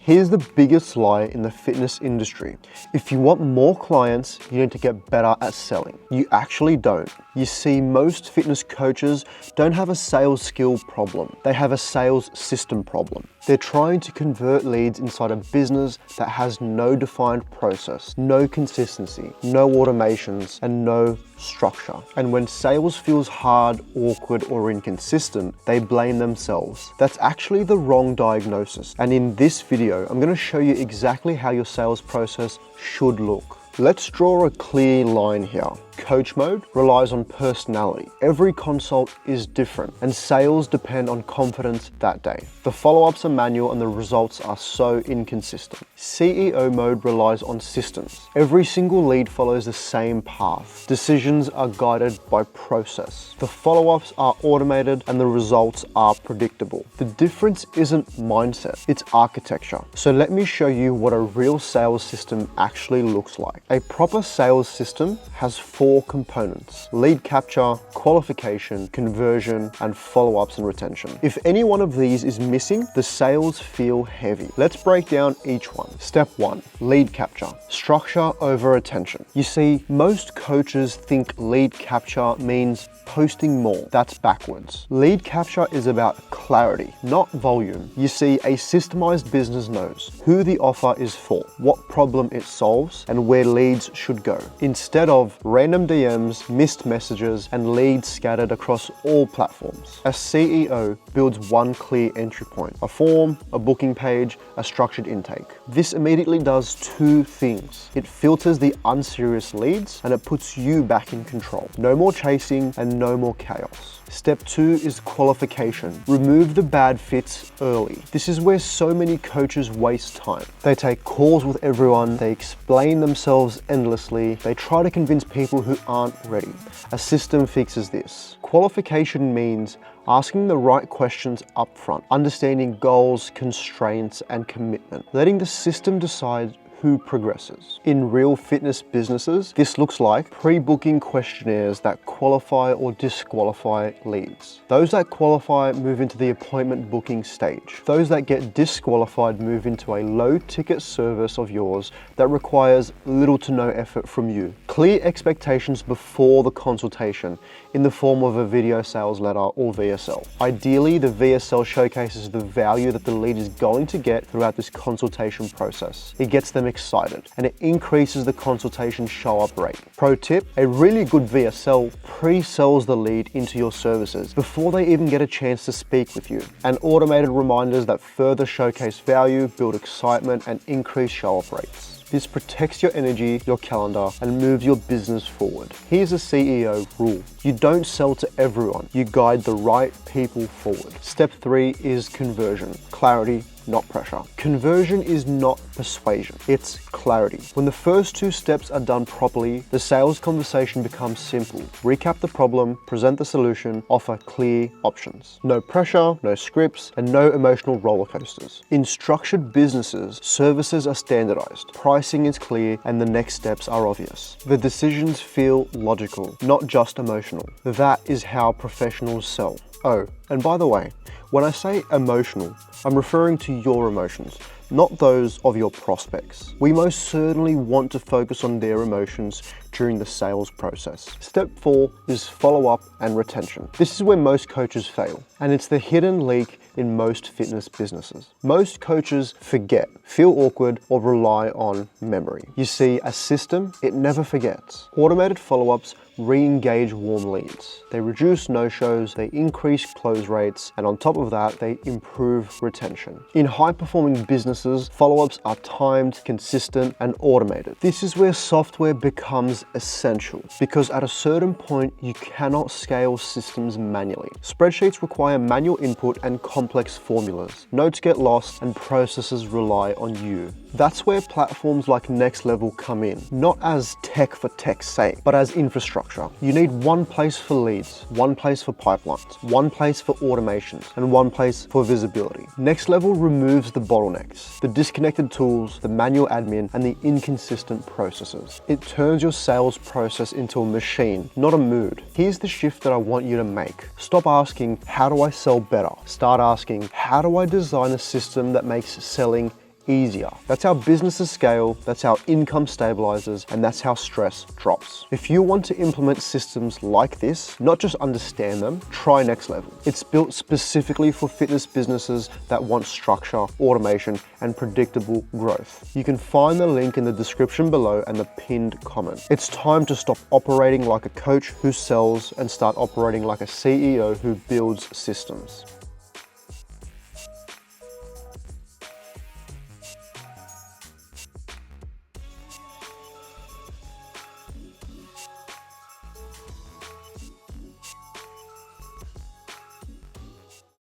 Here's the biggest lie in the fitness industry. If you want more clients, you need to get better at selling. You actually don't. You see, most fitness coaches don't have a sales skill problem. They have a sales system problem. They're trying to convert leads inside a business that has no defined process, no consistency, no automations, and no structure. And when sales feels hard, awkward, or inconsistent, they blame themselves. That's actually the wrong diagnosis. And in this video, I'm going to show you exactly how your sales process should look. Let's draw a clear line here. Coach mode relies on personality. Every consult is different, and sales depend on confidence that day. The follow-ups are manual and the results are so inconsistent. CEO mode relies on systems. Every single lead follows the same path. Decisions are guided by process. The follow-ups are automated and the results are predictable. The difference isn't mindset, it's architecture. So let me show you what a real sales system actually looks like. A proper sales system has four components: lead capture, qualification, conversion, and follow-ups and retention. If any one of these is missing, the sales feel heavy. Let's break down each one. Step 1, lead capture, structure over attention. You see, most coaches think lead capture means posting more. That's backwards. Lead capture is about clarity, not volume. You see, a systemized business knows who the offer is for, what problem it solves, and where leads should go, instead of random DMs, missed messages, and leads scattered across all platforms. A CEO builds one clear entry point: a form, a booking page, a structured intake. This immediately does two things. It filters the unserious leads and it puts you back in control. No more chasing and no more chaos. Step 2 is qualification. Remove the bad fits early. This is where so many coaches waste time. They take calls with everyone, they explain themselves endlessly, they try to convince people who aren't ready. A system fixes this. Qualification means asking the right questions up front, understanding goals, constraints, and commitment, letting the system decide who progresses. In real fitness businesses, this looks like pre-booking questionnaires that qualify or disqualify leads. Those that qualify move into the appointment booking stage. Those that get disqualified move into a low-ticket service of yours that requires little to no effort from you. Clear expectations before the consultation in the form of a video sales letter or VSL. Ideally, the VSL showcases the value that the lead is going to get throughout this consultation process. It gets them excited and it increases the consultation show-up rate. Pro tip, a really good VSL pre-sells the lead into your services before they even get a chance to speak with you. And automated reminders that further showcase value, build excitement, and increase show-up rates. This protects your energy, your calendar, and moves your business forward. Here's a CEO rule. You don't sell to everyone. You guide the right people forward. Step 3 is conversion. Clarity, not pressure. Conversion is not persuasion, it's clarity. When the first two steps are done properly, the sales conversation becomes simple. Recap the problem, present the solution, offer clear options. No pressure, no scripts, and no emotional roller coasters. In structured businesses, services are standardized, pricing is clear, and the next steps are obvious. The decisions feel logical, not just emotional. That is how professionals sell. Oh, and by the way, when I say emotional, I'm referring to your emotions, not those of your prospects. We most certainly want to focus on their emotions during the sales process. Step 4 is follow-up and retention. This is where most coaches fail, and it's the hidden leak in most fitness businesses. Most coaches forget, feel awkward, or rely on memory. You see, a system, it never forgets. Automated follow-ups re-engage warm leads. They reduce no-shows, they increase close rates, and on top of that, they improve retention. In high-performing businesses, follow-ups are timed, consistent, and automated. This is where software becomes essential, because at a certain point, you cannot scale systems manually. Spreadsheets require manual input and complex formulas. Notes get lost, and processes rely on you. That's where platforms like NXTLVL come in, not as tech for tech's sake, but as infrastructure. You need one place for leads, one place for pipelines, one place for automations, and one place for visibility. NXTLVL removes the bottlenecks, the disconnected tools, the manual admin, and the inconsistent processes. It turns your sales process into a machine, not a mood. Here's the shift that I want you to make. Stop asking, how do I sell better? Start asking, how do I design a system that makes selling easier. That's how businesses scale, that's how income stabilizes, and that's how stress drops. If you want to implement systems like this, not just understand them, try Next Level. It's built specifically for fitness businesses that want structure, automation, and predictable growth. You can find the link in the description below and the pinned comment. It's time to stop operating like a coach who sells and start operating like a CEO who builds systems.